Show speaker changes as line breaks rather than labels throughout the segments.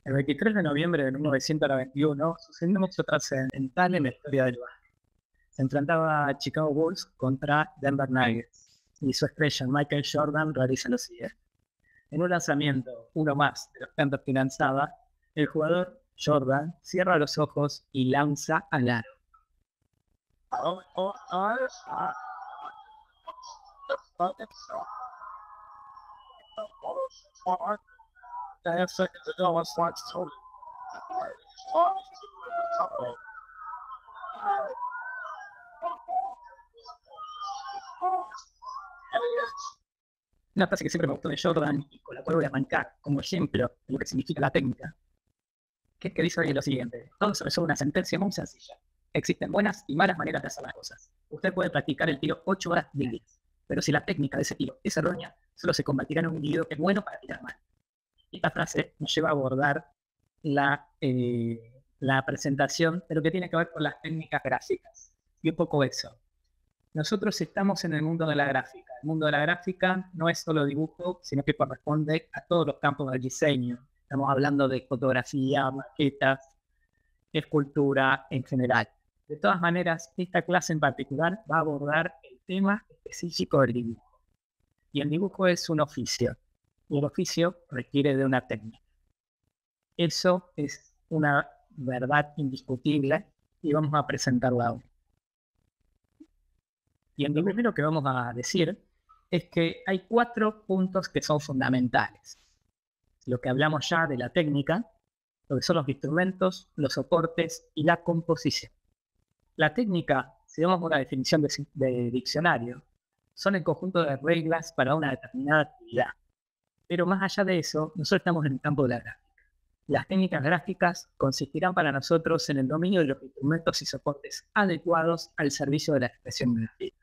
El 23 de noviembre de 1991 sucedió un hecho trascendental en la historia del básquet. Se enfrentaba Chicago Bulls contra Denver Nuggets y su estrella Michael Jordan realiza lo siguiente. En un lanzamiento, uno más de los tantos que lanzaba, el jugador Jordan cierra los ojos y lanza al aro. Una frase que siempre me gustó de Jordan y con la cual voy a arrancar como ejemplo de lo que significa la técnica, que es que dice lo siguiente: todo se resuelve una sentencia muy sencilla. Existen buenas y malas maneras de hacer las cosas. Usted puede practicar el tiro 8 horas diarias, pero si la técnica de ese tiro es errónea, solo se convertirá en un individuo que es bueno para tirar mal. Esta frase nos lleva a abordar la presentación de lo que tiene que ver con las técnicas gráficas. Y un poco eso. Nosotros estamos en el mundo de la gráfica. El mundo de la gráfica no es solo dibujo, sino que corresponde a todos los campos del diseño. Estamos hablando de fotografía, maquetas, escultura en general. De todas maneras, esta clase en particular va a abordar el tema específico del dibujo. Y el dibujo es un oficio. Y el oficio requiere de una técnica. Eso es una verdad indiscutible y vamos a presentarla ahora. Y lo primero que vamos a decir es que hay 4 puntos que son fundamentales. Lo que hablamos ya de la técnica, lo que son los instrumentos, los soportes y la composición. La técnica, si vemos una definición de diccionario, son el conjunto de reglas para una determinada actividad. Pero más allá de eso, nosotros estamos en el campo de la gráfica. Las técnicas gráficas consistirán para nosotros en el dominio de los instrumentos y soportes adecuados al servicio de la expresión gráfica.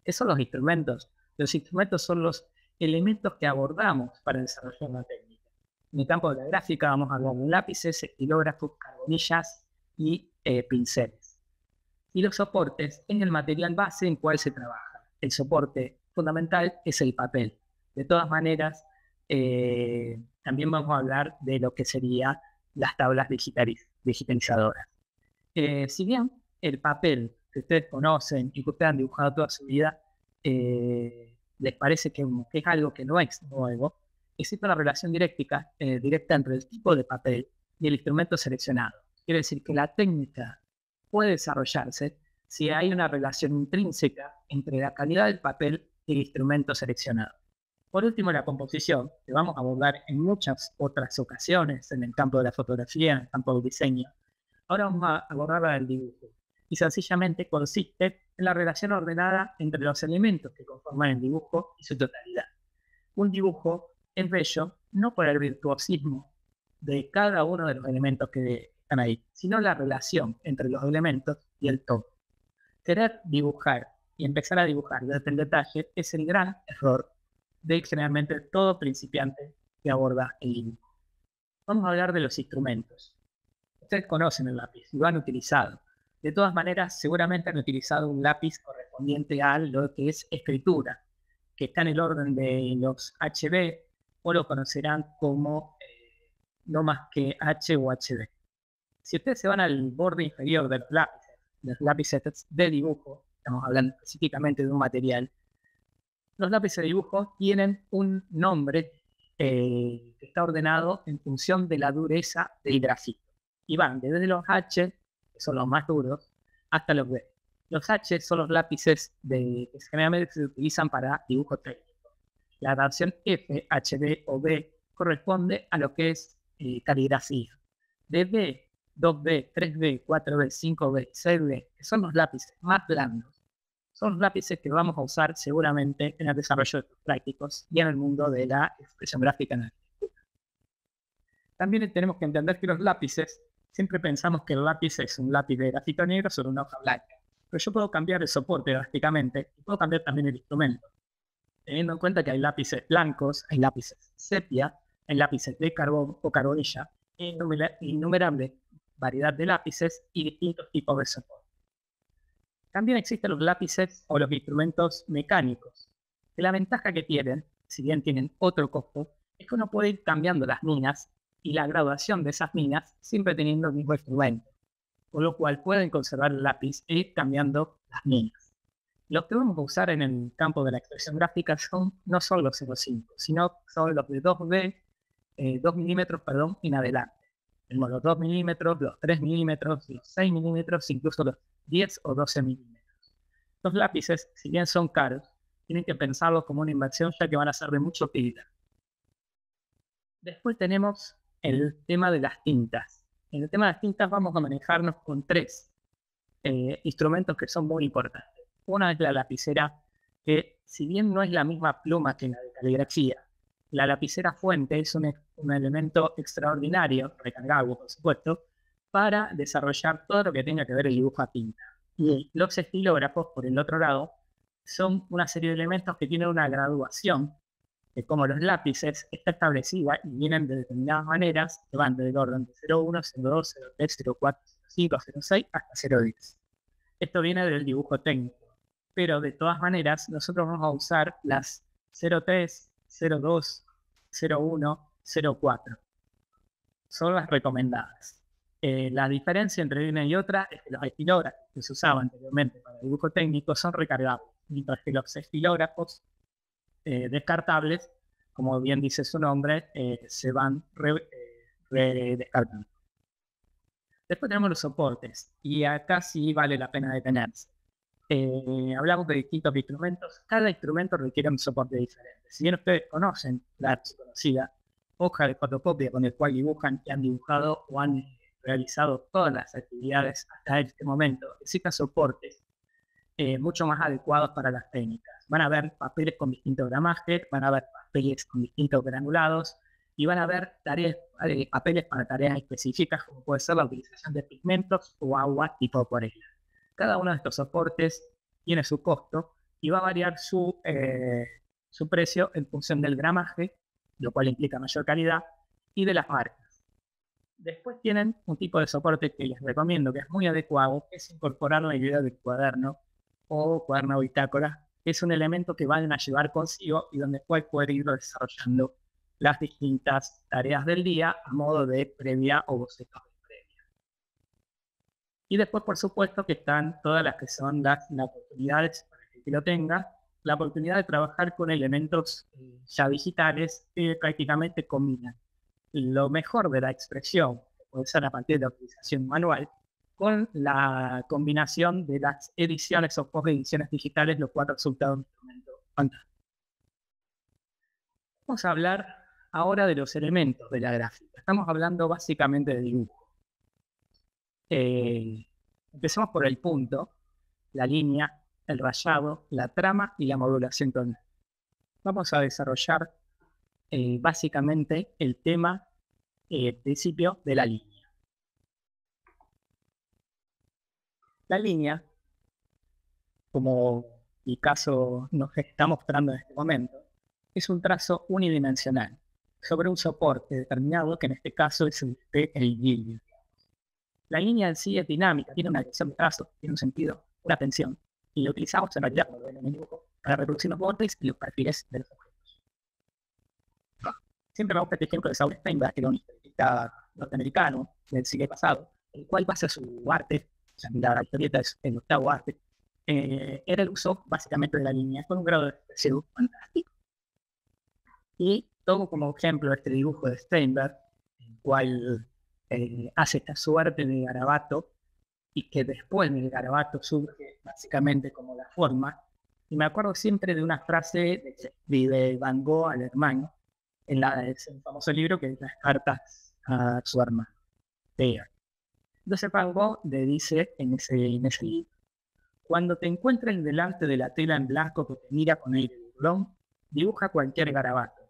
¿Qué son los instrumentos? Los instrumentos son los elementos que abordamos para desarrollar la técnica. En el campo de la gráfica vamos a hablar de lápices, estilógrafos, carbonillas y pinceles. Y los soportes es el material base en cual se trabaja. El soporte fundamental es el papel. De todas maneras, también vamos a hablar de lo que serían las tablas digitalizadoras. Si bien el papel que ustedes conocen y que ustedes han dibujado toda su vida, les parece que es algo que no es nuevo, existe una relación directa entre el tipo de papel y el instrumento seleccionado. Quiere decir que la técnica puede desarrollarse si hay una relación intrínseca entre la calidad del papel y el instrumento seleccionado. Por último, la composición, que vamos a abordar en muchas otras ocasiones en el campo de la fotografía, en el campo del diseño. Ahora vamos a abordar la del dibujo. Y sencillamente consiste en la relación ordenada entre los elementos que conforman el dibujo y su totalidad. Un dibujo es bello no por el virtuosismo de cada uno de los elementos que están ahí, sino la relación entre los elementos y el todo. Querer dibujar y empezar a dibujar desde el detalle es el gran error de generalmente todo principiante que aborda el dibujo. Vamos a hablar de los instrumentos. Ustedes conocen el lápiz, lo han utilizado. De todas maneras, seguramente han utilizado un lápiz correspondiente a lo que es escritura, que está en el orden de los HB, o lo conocerán como no más que H o HB. Si ustedes se van al borde inferior de los lápices de dibujo, estamos hablando específicamente de un material, los lápices de dibujo tienen un nombre que está ordenado en función de la dureza del grafito. Y van desde los H, que son los más duros, hasta los B. Los H son los lápices que generalmente se utilizan para dibujo técnico. La versión F, HB o B corresponde a lo que es caligrafía. De B, 2B, 3B, 4B, 5B, 6B, que son los lápices más blandos, son los lápices que vamos a usar seguramente en el desarrollo de los prácticos y en el mundo de la expresión gráfica en la arquitectura. También tenemos que entender que los lápices, siempre pensamos que el lápiz es un lápiz de grafito negro sobre una hoja blanca, pero yo puedo cambiar el soporte drásticamente y puedo cambiar también el instrumento, teniendo en cuenta que hay lápices blancos, hay lápices sepia, hay lápices de carbón o carbonilla, innumerable variedad de lápices y distintos tipos de soporte. También existen los lápices o los instrumentos mecánicos, que la ventaja que tienen, si bien tienen otro costo, es que uno puede ir cambiando las líneas y la graduación de esas minas siempre teniendo el mismo instrumento, con lo cual pueden conservar el lápiz e ir cambiando las minas. Los que vamos a usar en el campo de la expresión gráfica no son los 0,5, sino son los de 2 milímetros, en adelante. Tenemos los 2 milímetros, los 3 milímetros, los 6 milímetros, incluso los 10 o 12 milímetros. Los lápices, si bien son caros, tienen que pensarlos como una inversión, ya que van a ser de mucha utilidad. Después tenemos el tema de las tintas. En el tema de las tintas vamos a manejarnos con 3 instrumentos que son muy importantes. Una es la lapicera, que si bien no es la misma pluma que la de caligrafía, la lapicera fuente es un elemento extraordinario, recargable por supuesto, para desarrollar todo lo que tenga que ver el dibujo a tinta. Y los estilógrafos, por el otro lado, son una serie de elementos que tienen una graduación, que como los lápices está establecida y vienen de determinadas maneras, que van del orden de 0,1, 0,2, 0,3, 0,4, 0,5, 0,6 hasta 0,10. Esto viene del dibujo técnico, pero de todas maneras nosotros vamos a usar las 0,3, 0,2, 0,1, 0,4. Son las recomendadas. La diferencia entre una y otra es que los estilógrafos que se usaban anteriormente para el dibujo técnico son recargables, mientras que los estilógrafos descartables, como bien dice su nombre, se van descartando. Después tenemos los soportes, y acá sí vale la pena detenerse. Hablamos de distintos instrumentos. Cada instrumento requiere un soporte diferente. Si bien ustedes conocen la archiconocida hoja de fotocopia con el cual dibujan y han dibujado o han realizado todas las actividades hasta este momento, existen soportes mucho más adecuados para las técnicas. Van a haber papeles con distintos gramajes, van a haber papeles con distintos granulados y van a haber papeles para tareas específicas, como puede ser la utilización de pigmentos o agua tipo acuarela. Cada uno de estos soportes tiene su costo y va a variar su precio en función del gramaje, lo cual implica mayor calidad, y de las marcas. Después tienen un tipo de soporte que les recomiendo, que es muy adecuado, que es incorporar la idea del cuaderno o cuaderno bitácora, que es un elemento que van a llevar consigo y donde pueden poder ir desarrollando las distintas tareas del día a modo de previa o bocetos de previa. Y después, por supuesto, que están todas las que son las oportunidades para que lo tenga, la oportunidad de trabajar con elementos ya digitales que prácticamente combinan lo mejor de la expresión, que puede ser a partir de la utilización manual, con la combinación de las ediciones o post-ediciones digitales, lo cual resulta un instrumento fantástico. Vamos a hablar ahora de los elementos de la gráfica. Estamos hablando básicamente de dibujo. Empecemos por el punto, la línea, el rayado, la trama y la modulación tonal. Vamos a desarrollar básicamente el tema principio de la línea. La línea, como el caso nos está mostrando en este momento, es un trazo unidimensional sobre un soporte determinado, que en este caso es el vidrio. La línea en sí es dinámica, tiene una dirección de trazo, tiene un sentido, una tensión, y lo utilizamos en realidad como en el dibujo para reproducir los bordes y los perfiles de los objetos. Siempre me gusta este ejemplo de Saul Steinberg, que era un historietista norteamericano del siglo pasado, el cual basa su arte, o sea, la historieta es el octavo arte, era el uso básicamente de la línea con un grado de expresión fantástico. Y tomo como ejemplo este dibujo de Steinberg, el cual hace esta suerte de garabato, y que después del garabato surge básicamente como la forma. Y me acuerdo siempre de una frase de Van Gogh al hermano, en el famoso libro que es Las cartas a su hermano. Entonces Van Gogh le dice en ese libro: cuando te encuentres delante de la tela en blanco que te mira con aire burlón, dibuja cualquier garabato.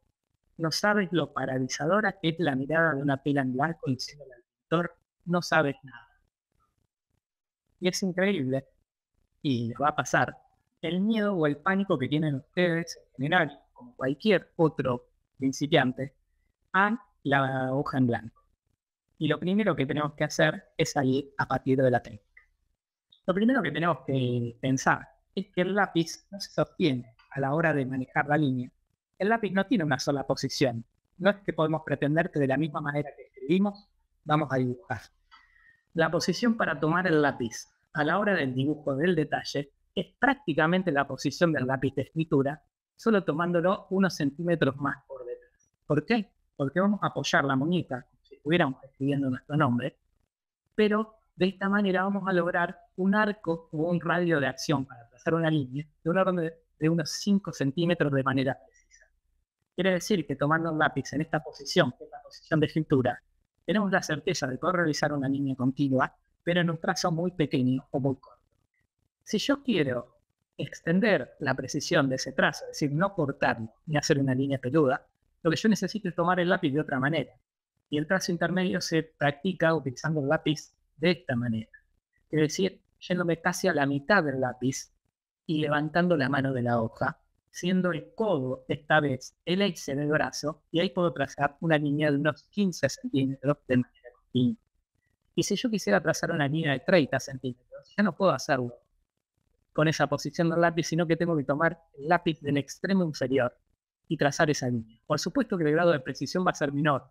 No sabes lo paralizadora que es la mirada de una tela en blanco diciéndole al pintor: no sabes nada. Y es increíble, y les va a pasar, el miedo o el pánico que tienen ustedes en general, como cualquier otro principiante, a la hoja en blanco. Y lo primero que tenemos que hacer es salir a partir de la técnica. Lo primero que tenemos que pensar es que el lápiz no se sostiene a la hora de manejar la línea. El lápiz no tiene una sola posición, no es que podemos pretender que de la misma manera que escribimos, vamos a dibujar. La posición para tomar el lápiz a la hora del dibujo del detalle es prácticamente la posición del lápiz de escritura, solo tomándolo unos centímetros más por detrás. ¿Por qué? Porque vamos a apoyar la muñeca como si estuviéramos escribiendo nuestro nombre, pero de esta manera vamos a lograr un arco o un radio de acción para trazar una línea de un orden de unos 5 centímetros de manera precisa. Quiere decir que tomando un lápiz en esta posición, que es la posición de escritura, tenemos la certeza de poder realizar una línea continua, pero en un trazo muy pequeño o muy corto. Si yo quiero extender la precisión de ese trazo, es decir, no cortarlo ni hacer una línea peluda, lo que yo necesito es tomar el lápiz de otra manera. Y el trazo intermedio se practica utilizando el lápiz de esta manera. Es decir, yéndome casi a la mitad del lápiz y levantando la mano de la hoja, siendo el codo esta vez el eje del brazo, y ahí puedo trazar una línea de unos 15 centímetros de manera continua. Y si yo quisiera trazar una línea de 30 centímetros, ya no puedo hacerlo con esa posición del lápiz, sino que tengo que tomar el lápiz del extremo inferior y trazar esa línea. Por supuesto que el grado de precisión va a ser menor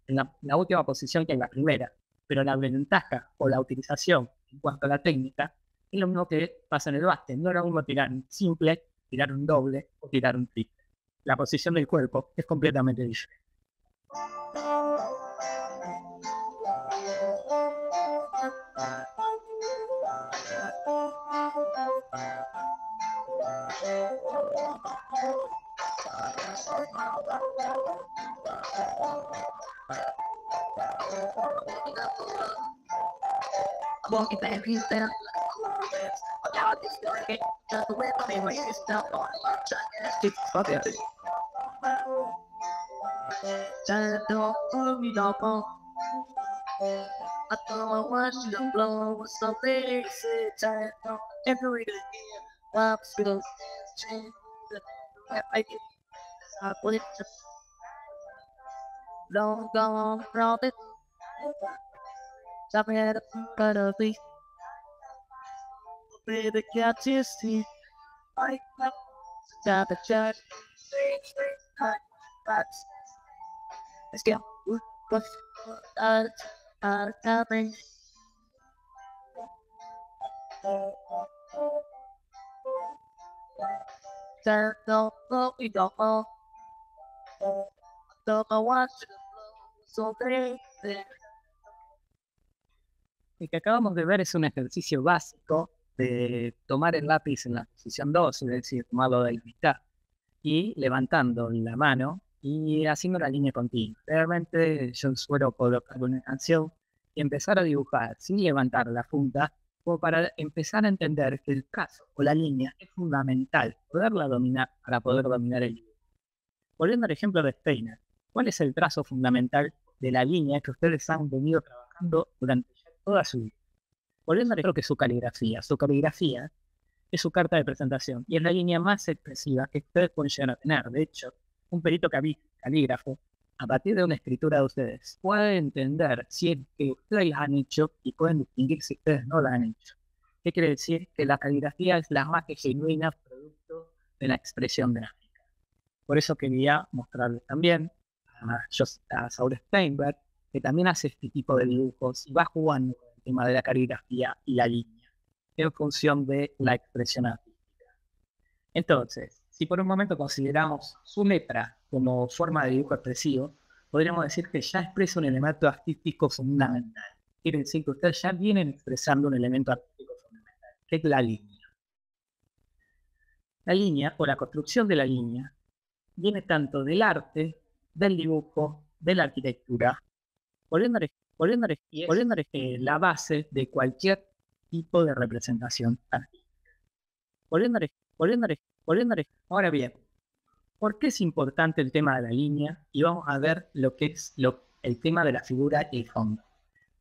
en la última posición que en la primera, pero la ventaja o la utilización en cuanto a la técnica es lo mismo que pasa en el básquet. No es lo mismo tirar un simple, tirar un doble o tirar un triple. La posición del cuerpo es completamente diferente. El que acabamos de ver es un ejercicio básico de tomar el lápiz en la posición 2, es decir, tomarlo de la mitad, y levantando la mano y haciendo la línea continua. Realmente yo suelo colocar una canción y empezar a dibujar sin levantar la punta, como para empezar a entender que el trazo o la línea es fundamental poderla dominar para poder dominar el dibujo. Volviendo al ejemplo de Steiner, ¿cuál es el trazo fundamental de la línea que ustedes han venido trabajando durante toda su vida? Volviendo al ejemplo que es su caligrafía. Su caligrafía es su carta de presentación y es la línea más expresiva que ustedes pueden llegar a tener. De hecho, un perito calígrafo, a partir de una escritura de ustedes, puede entender si es que ustedes la han hecho y pueden distinguir si ustedes no la han hecho. ¿Qué quiere decir? Que la caligrafía es la más genuina producto de la expresión gráfica. Por eso quería mostrarles también a Saul Steinberg, que también hace este tipo de dibujos y va jugando con el tema de la caligrafía y la línea en función de la expresión artística. Entonces, si por un momento consideramos su letra como forma de dibujo expresivo, podríamos decir que ya expresa un elemento artístico fundamental. Quiere decir que ustedes ya vienen expresando un elemento artístico fundamental, que es la línea. La línea, o la construcción de la línea, viene tanto del arte, del dibujo, de la arquitectura, volviendo a la base de cualquier tipo de representación artística. Ahora bien, ¿por qué es importante el tema de la línea? Y vamos a ver lo que es el tema de la figura y el fondo.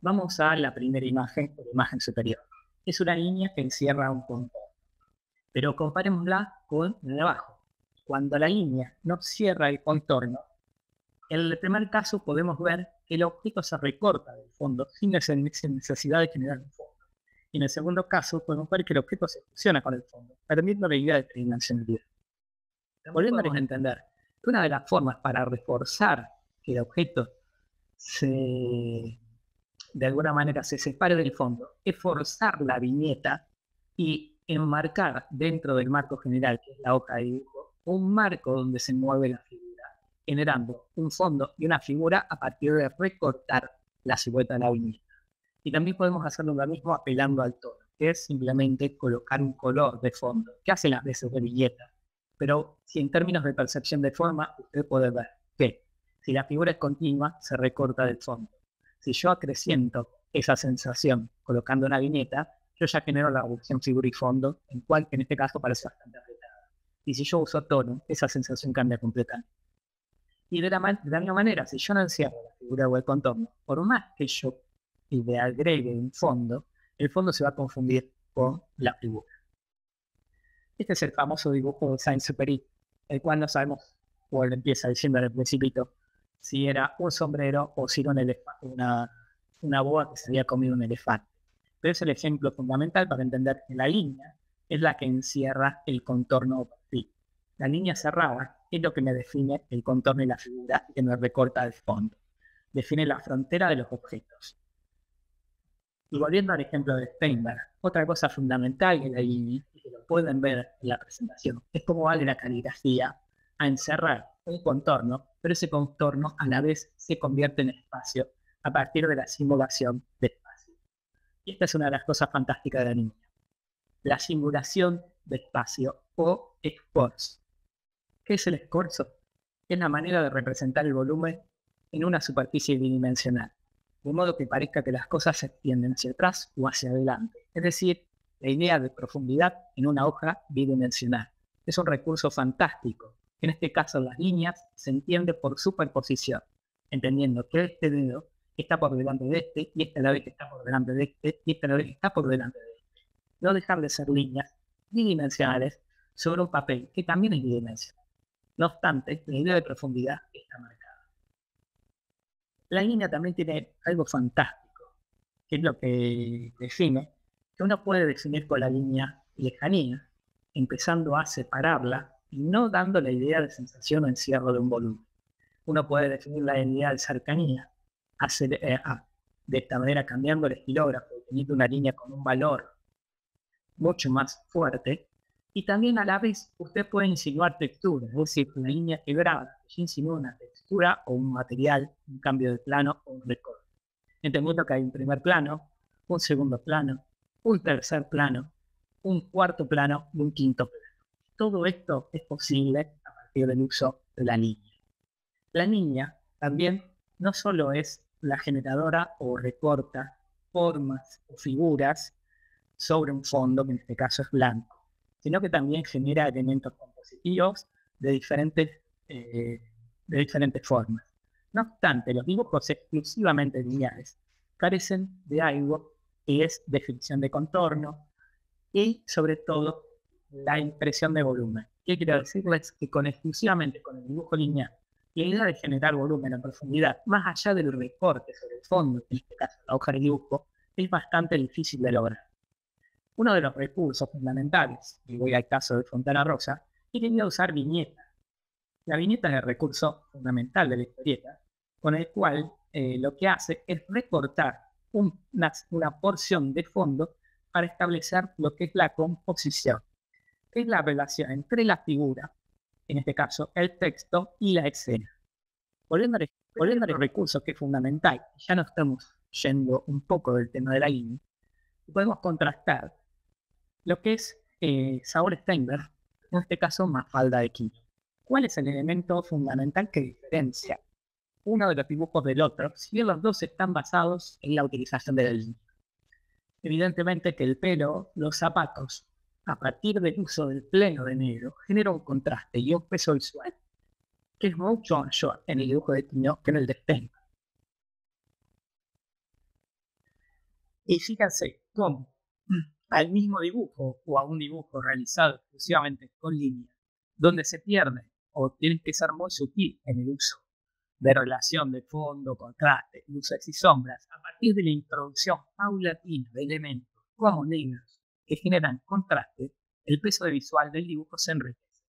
Vamos a la primera imagen, la imagen superior. Es una línea que encierra un contorno. Pero comparémosla con la de abajo. Cuando la línea no cierra el contorno, en el primer caso podemos ver que el objeto se recorta del fondo sin necesidad de generar un fondo. Y en el segundo caso podemos ver que el objeto se fusiona con el fondo, permitiendo la idea de tridimensionalidad. Volviendo a entender que una de las formas para reforzar que el objeto de alguna manera se separe del fondo es forzar la viñeta y enmarcar dentro del marco general, que es la hoja de dibujo, un marco donde se mueve la figura, generando un fondo y una figura a partir de recortar la silueta de la viñeta. Y también podemos hacerlo lo mismo apelando al tono, que es simplemente colocar un color de fondo, que hace las veces de viñeta. Pero si en términos de percepción de forma, usted puede ver que si la figura es continua, se recorta del fondo. Si yo acreciento esa sensación colocando una viñeta, yo ya genero la reducción figura y fondo, en cual en este caso parece bastante apretada. Y si yo uso tono, esa sensación cambia completamente. Y de la misma manera, si yo no encierro la figura o el contorno, por más que yo le agregue un fondo, el fondo se va a confundir con la figura. Este es el famoso dibujo de Saint-Exupéry, el cual no sabemos, o él empieza diciendo en el principito, si era un sombrero o si era una boa que se había comido un elefante. Pero es el ejemplo fundamental para entender que la línea es la que encierra el contorno o perfil. La línea cerrada es lo que me define el contorno y la figura que me recorta el fondo. Define la frontera de los objetos. Y volviendo al ejemplo de Steinberg, otra cosa fundamental en la línea, y que lo pueden ver en la presentación, es cómo vale la caligrafía a encerrar un contorno, pero ese contorno a la vez se convierte en espacio a partir de la simulación de espacio. Y esta es una de las cosas fantásticas de la línea. La simulación de espacio o escorzo. ¿Qué es el escorzo? Es la manera de representar el volumen en una superficie bidimensional, de modo que parezca que las cosas se extienden hacia atrás o hacia adelante. Es decir, la idea de profundidad en una hoja bidimensional. Es un recurso fantástico. En este caso, las líneas se entienden por superposición, entendiendo que este dedo está por delante de este, y esta la vez que está por delante de este, y esta la vez que está por delante de este. No dejar de ser líneas bidimensionales sobre un papel que también es bidimensional. No obstante, la idea de profundidad está marcada. La línea también tiene algo fantástico, que es lo que define, que uno puede definir con la línea lejanía, empezando a separarla y no dando la idea de sensación o encierro de un volumen. Uno puede definir la idea de cercanía, de esta manera cambiando el estilógrafo, teniendo una línea con un valor mucho más fuerte, y también a la vez usted puede insinuar textura, es decir, una línea quebrada que insinúa una textura o un material, un cambio de plano o un recorte. Entendiendo que hay un primer plano, un segundo plano, un tercer plano, un cuarto plano y un quinto plano. Todo esto es posible a partir del uso de la línea. La línea también no solo es la generadora o recorta formas o figuras sobre un fondo, que en este caso es blanco, sino que también genera elementos compositivos de diferentes formas. No obstante, los dibujos exclusivamente lineales carecen de algo que es definición de contorno y, sobre todo, la impresión de volumen. ¿Qué quiero decirles? Que exclusivamente con el dibujo lineal, la idea de generar volumen en profundidad, más allá del recorte sobre el fondo, en este caso la hoja de dibujo, es bastante difícil de lograr. Uno de los recursos fundamentales, y voy al caso de Fontana Rosa, es que quería usar viñetas. La viñeta es el recurso fundamental de la historieta, con el cual lo que hace es recortar una porción de fondo para establecer lo que es la composición, que es la relación entre la figura, en este caso el texto, y la escena. Volviendo al recurso que es fundamental, ya no estamos yendo un poco del tema de la línea, podemos contrastar lo que es Saul Steinberg, en este caso Mafalda de Quino. ¿Cuál es el elemento fundamental que diferencia uno de los dibujos del otro, si bien los dos están basados en la utilización de la línea? Evidentemente que el pelo, los zapatos, a partir del uso del pleno de negro, genera un contraste y un peso visual que es mucho mayor en el dibujo de Quino que en el de Steinberg. Y fíjense cómo al mismo dibujo o a un dibujo realizado exclusivamente con línea, donde se pierde o tiene que ser muy sutil en el uso de relación de fondo, contraste, luces y sombras, a partir de la introducción paulatina de elementos como negros que generan contraste, el peso visual del dibujo se enriquece.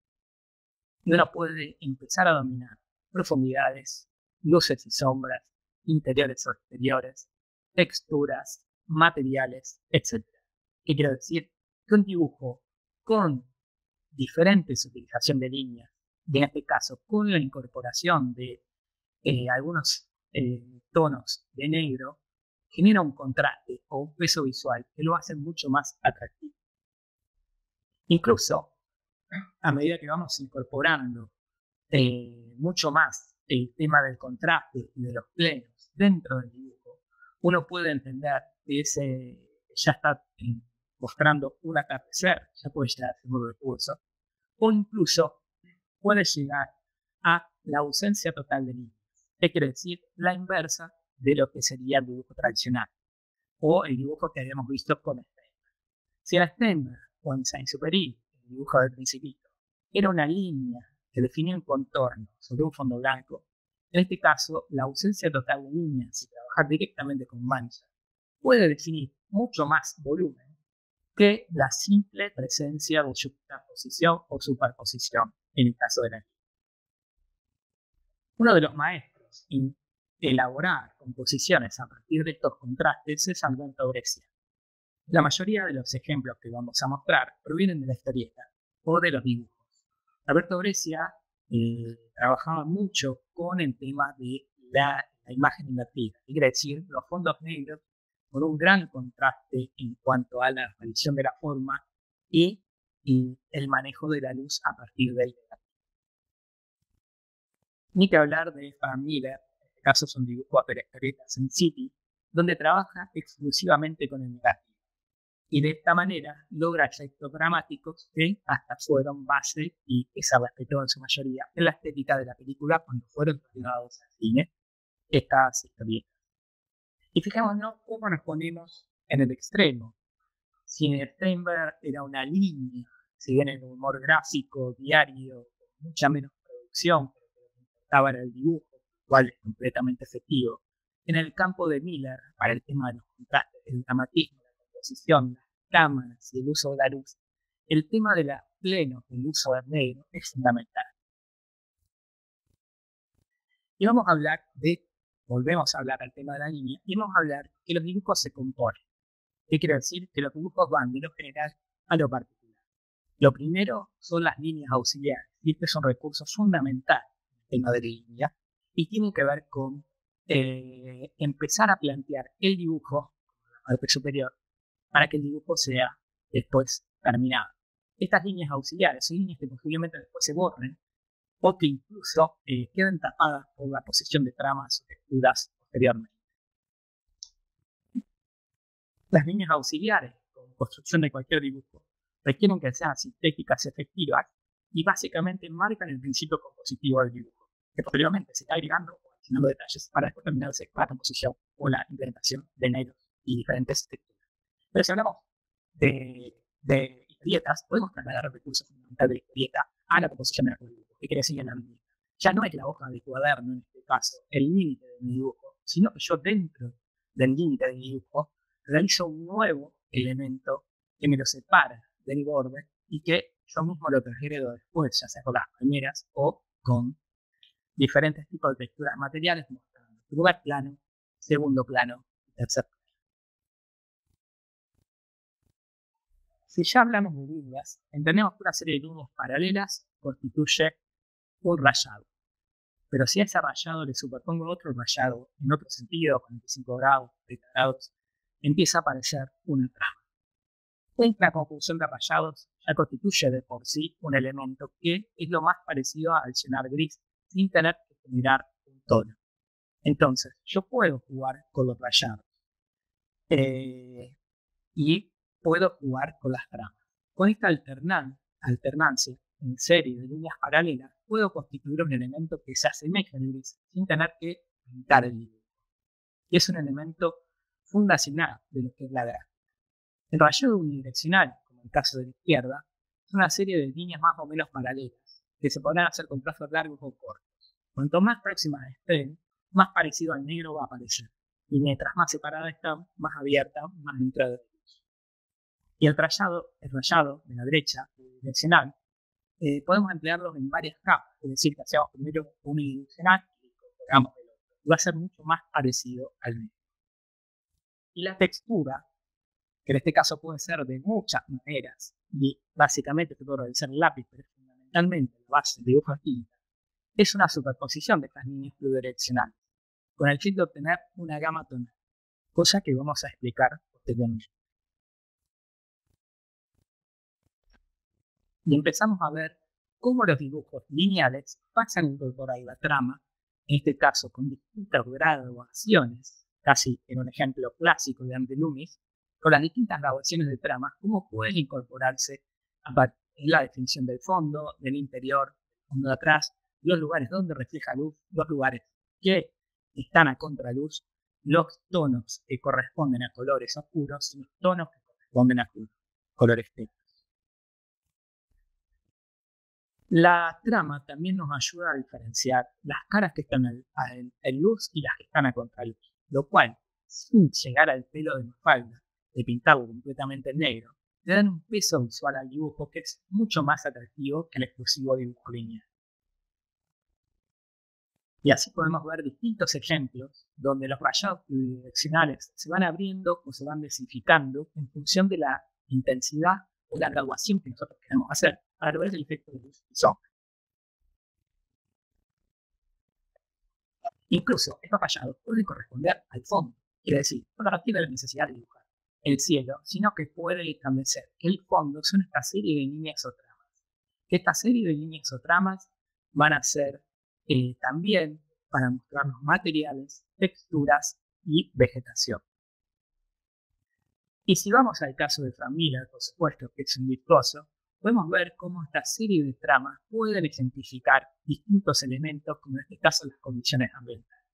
Y uno puede empezar a dominar profundidades, luces y sombras, interiores o exteriores, texturas, materiales, etc. ¿Qué quiero decir? Que un dibujo con diferentes utilización de líneas, y en este caso con la incorporación de algunos tonos de negro, genera un contraste o un peso visual que lo hace mucho más atractivo. Incluso, a medida que vamos incorporando mucho más el tema del contraste y de los plenos dentro del dibujo, uno puede entender que ya está mostrando un atardecer, ya puede llegar a ser un recurso, o incluso puede llegar a la ausencia total de líneas. ¿Qué quiere decir? La inversa de lo que sería el dibujo tradicional o el dibujo que habíamos visto con Steinberg. Si el Steinberg o en Saint-Exupéry, el dibujo del Principito, era una línea que definía un contorno sobre un fondo blanco, en este caso la ausencia total de líneas y trabajar directamente con manchas puede definir mucho más volumen que la simple presencia de juxtaposición o superposición en el caso de la línea. Uno de los maestros en elaborar composiciones a partir de estos contrastes es Alberto Breccia. La mayoría de los ejemplos que vamos a mostrar provienen de la historieta o de los dibujos. Alberto Breccia trabajaba mucho con el tema de la imagen invertida, quiere decir los fondos negros con un gran contraste en cuanto a la aparición de la forma y el manejo de la luz a partir del negativo. Ni que hablar de Frank Miller, en este caso son dibujos de la historieta Sin City, donde trabaja exclusivamente con el negativo. Y de esta manera logra efectos dramáticos que hasta fueron base y que se respetó en su mayoría en la estética de la película cuando fueron trasladados al cine estas historietas. Y fijémonos cómo nos ponemos en el extremo. Si en Steinberg era una línea, si bien en el humor gráfico, diario, con mucha menos producción, pero lo que importaba era el dibujo, cual es completamente efectivo. En el campo de Miller, para el tema de los contrastes, el dramatismo, la composición, las cámaras y el uso de la luz, el tema de la pleno, el uso del negro, es fundamental. Y vamos a hablar volvemos a hablar al tema de la línea, y vamos a hablar que los dibujos se componen. ¿Qué quiere decir? Que los dibujos van de lo general a lo particular. Lo primero son las líneas auxiliares, y este es un recurso fundamental en el tema de la línea, y tiene que ver con empezar a plantear el dibujo, la parte superior, para que el dibujo sea después terminado. Estas líneas auxiliares son líneas que posiblemente después se borren, o que incluso queden tapadas por la posición de tramas o texturas posteriormente. Las líneas auxiliares, con construcción de cualquier dibujo, requieren que sean sintéticas y efectivas y básicamente marcan el principio compositivo del dibujo, que posteriormente se está agregando o adicionando detalles para después terminarse la composición o la implementación de negros y diferentes texturas. Pero si hablamos de historietas, podemos trasladar el recurso fundamental de la historieta a la composición del dibujo. ¿Qué quiere decir en la viñeta? Ya no es la hoja de cuaderno, en este caso, el límite de mi dibujo, sino que yo dentro del límite de mi dibujo realizo un nuevo elemento que me lo separa del borde y que yo mismo lo transgredo después, ya sea con las primeras o con diferentes tipos de texturas materiales, mostrando primer plano, segundo plano y tercer plano. Si ya hablamos de líneas, entendemos que una serie de líneas paralelas constituye un rayado. Pero si a ese rayado le superpongo otro rayado en otro sentido, 45 grados, 30 grados, empieza a aparecer una trama. Esta conjunción de rayados ya constituye de por sí un elemento que es lo más parecido al llenar gris sin tener que generar un tono. Entonces, yo puedo jugar con los rayados y puedo jugar con las tramas. Con esta alternancia en serie de líneas paralelas, puedo constituir un elemento que se asemeje al gris sin tener que pintar el dibujo. Y es un elemento fundacional de lo que es la gráfica. El rayado unidireccional, como en el caso de la izquierda, es una serie de líneas más o menos paralelas, que se podrán hacer con trazos largos o cortos. Cuanto más próximas estén, más parecido al negro va a aparecer. Y mientras más separada está, más abierta, más entrada de luz. Y el rayado de la derecha, unidireccional, podemos emplearlos en varias capas, es decir, que hacemos primero unidireccional y incorporamos el otro. y va a ser mucho más parecido al negro. Y la textura, que en este caso puede ser de muchas maneras, y básicamente se puede realizar en lápiz, pero fundamentalmente la base de dibujo en tinta, es una superposición de estas líneas bidireccionales, con el fin de obtener una gama tonal, cosa que vamos a explicar posteriormente. Y empezamos a ver cómo los dibujos lineales pasan a incorporar la trama, en este caso con distintas graduaciones, casi en un ejemplo clásico de Andy Loomis, con las distintas graduaciones de trama, cómo pueden incorporarse en la definición del fondo, del interior, del fondo de atrás, los lugares donde refleja luz, los lugares que están a contraluz, los tonos que corresponden a colores oscuros y los tonos que corresponden a colores tenue. La trama también nos ayuda a diferenciar las caras que están en luz y las que están a contraluz, lo cual, sin llegar al pelo de Mafalda, de pintarlo completamente en negro, le dan un peso visual al dibujo que es mucho más atractivo que el exclusivo dibujo lineal. Y así podemos ver distintos ejemplos donde los rayados bidireccionales se van abriendo o se van densificando en función de la intensidad o la graduación que nosotros queremos hacer para lograr el efecto de luz y sombra. Incluso estos rayados pueden corresponder al fondo, quiere decir, no tiene la necesidad de dibujar el cielo, sino que puede establecer que el fondo son esta serie de líneas o tramas. Que esta serie de líneas o tramas van a ser también para mostrarnos materiales, texturas y vegetación. Y si vamos al caso de Frank Miller, por supuesto, que es un virtuoso, podemos ver cómo esta serie de tramas pueden ejemplificar distintos elementos, como en este caso las condiciones ambientales,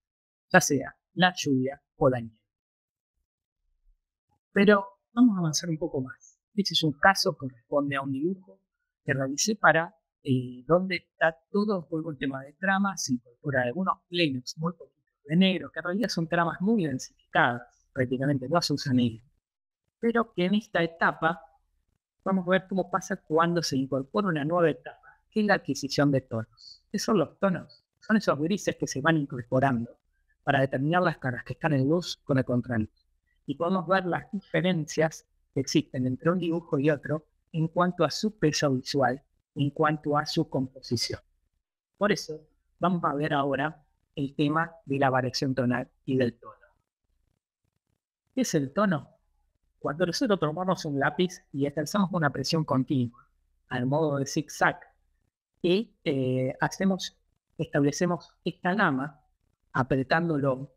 ya sea la lluvia o la nieve. Pero vamos a avanzar un poco más. Este es un caso que corresponde a un dibujo que realicé para donde está todo el juego el tema de tramas, se incorpora algunos plenos muy poquitos de negro, que en realidad son tramas muy densificadas, prácticamente no se usa negro, pero que en esta etapa vamos a ver cómo pasa cuando se incorpora una nueva etapa, que es la adquisición de tonos. ¿Qué son los tonos? Son esos grises que se van incorporando para determinar las caras que están en luz con el contraluz. Y podemos ver las diferencias que existen entre un dibujo y otro en cuanto a su peso visual, en cuanto a su composición. Por eso, vamos a ver ahora el tema de la variación tonal y del tono. ¿Qué es el tono? Cuando nosotros tomamos un lápiz y ejercemos una presión continua, al modo de zigzag, y establecemos esta gama, apretándolo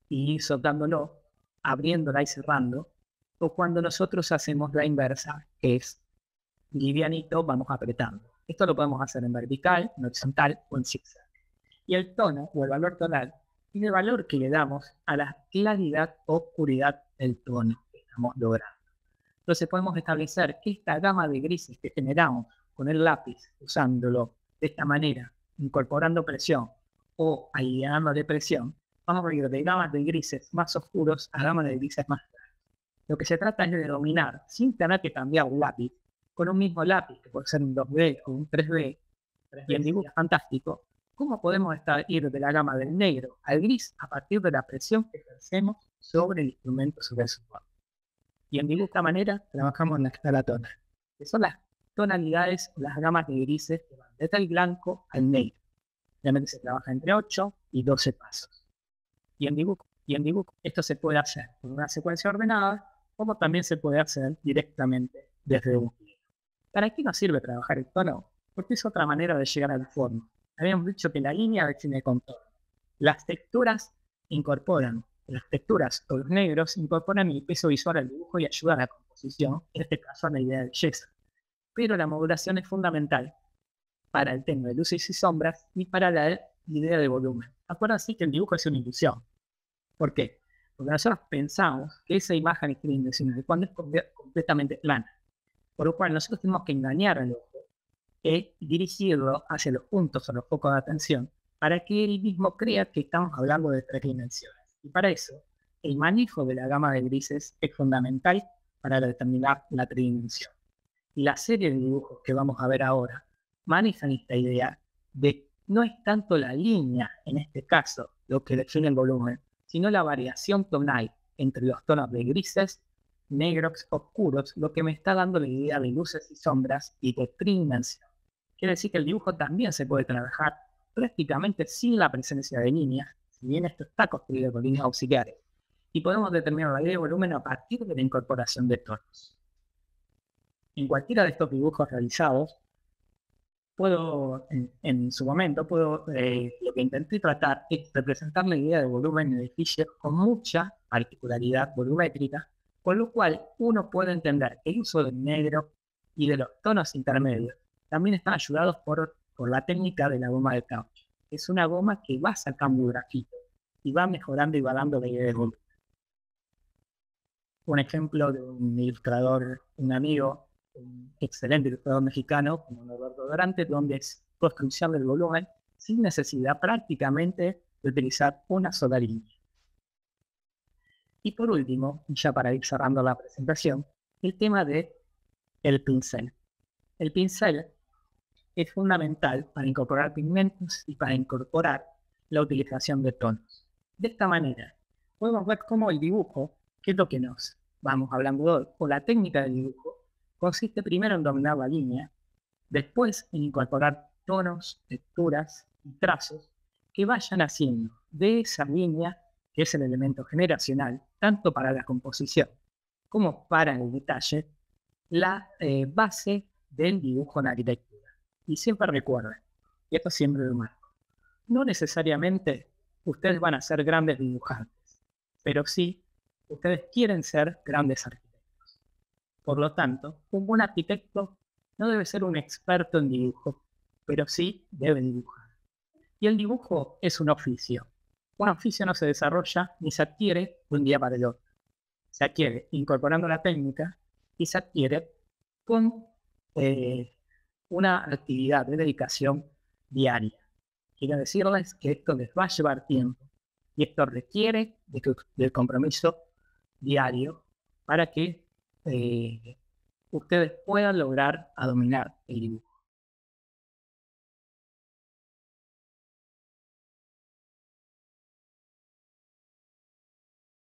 y soltándolo, abriéndola y cerrando, o cuando nosotros hacemos la inversa, que es livianito, vamos apretando. Esto lo podemos hacer en vertical, en horizontal o en zigzag. Y el tono, o el valor tonal, es el valor que le damos a la claridad o oscuridad del tono que estamos logrando. Entonces podemos establecer que esta gama de grises que generamos con el lápiz, usándolo de esta manera, incorporando presión o aliviando de presión, vamos a ir de gamas de grises más oscuros a gamas de grises más claros. Lo que se trata es de dominar, sin tener que cambiar un lápiz, con un mismo lápiz, que puede ser un 2B o un 3B, y en dibujo fantástico, cómo podemos ir de la gama del negro al gris a partir de la presión que ejercemos sobre el instrumento sobre su forma. Y en esta manera trabajamos en la escala tonal, que son las tonalidades o las gamas de grises que van desde el blanco al negro. Realmente se trabaja entre 8 y 12 pasos. Y en dibujo esto se puede hacer con una secuencia ordenada, como también se puede hacer directamente desde un plano. ¿Para qué nos sirve trabajar el tono? Porque es otra manera de llegar a la forma. Habíamos dicho que la línea define el contorno. Las texturas o los negros incorporan el peso visual al dibujo y ayudan a la composición, en este caso a la idea de belleza. Pero la modulación es fundamental para el tema de luces y sombras y para la idea de volumen. Acuérdense que el dibujo es una ilusión. ¿Por qué? Porque nosotros pensamos que esa imagen es tridimensional cuando es completamente plana. Por lo cual nosotros tenemos que engañar al ojo y dirigirlo hacia los puntos o los focos de atención para que él mismo crea que estamos hablando de 3 dimensiones. Y para eso, el manejo de la gama de grises es fundamental para determinar la tridimensión. Y la serie de dibujos que vamos a ver ahora manejan esta idea de no es tanto la línea, en este caso, lo que define el volumen, sino la variación tonal entre los tonos de grises, negros, oscuros, lo que me está dando la idea de luces y sombras y de tridimensión. Quiere decir que el dibujo también se puede trabajar prácticamente sin la presencia de líneas, si bien esto está construido con líneas auxiliares, y podemos determinar la idea de volumen a partir de la incorporación de tonos. En cualquiera de estos dibujos realizados, en su momento, lo que intenté tratar es representar la idea de volumen en edificios con mucha particularidad volumétrica, con lo cual uno puede entender que el uso del negro y de los tonos intermedios también están ayudados por la técnica de la goma de caucho. Es una goma que va sacando grafito y va mejorando y va dando la idea de volumen. Un ejemplo de un ilustrador, un amigo, un excelente ilustrador mexicano, como Norberto Durante, donde es construcción del volumen sin necesidad prácticamente de utilizar una sola línea. Y por último, ya para ir cerrando la presentación, el tema de el pincel. El pincel es fundamental para incorporar pigmentos y para incorporar la utilización de tonos. De esta manera, podemos ver cómo el dibujo, que es lo que nos vamos hablando hoy, o la técnica del dibujo, consiste primero en dominar la línea, después en incorporar tonos, texturas y trazos que vayan haciendo de esa línea, que es el elemento generacional, tanto para la composición como para el detalle, la base del dibujo en arquitectura. Y siempre recuerden, y esto siempre lo marco, no necesariamente ustedes van a ser grandes dibujantes, pero sí ustedes quieren ser grandes arquitectos. Por lo tanto, un buen arquitecto no debe ser un experto en dibujo, pero sí debe dibujar. Y el dibujo es un oficio. Un oficio no se desarrolla ni se adquiere de un día para el otro. Se adquiere incorporando la técnica y se adquiere con una actividad de dedicación diaria. Quiero decirles que esto les va a llevar tiempo y esto requiere del compromiso diario para que ustedes puedan lograr dominar el dibujo.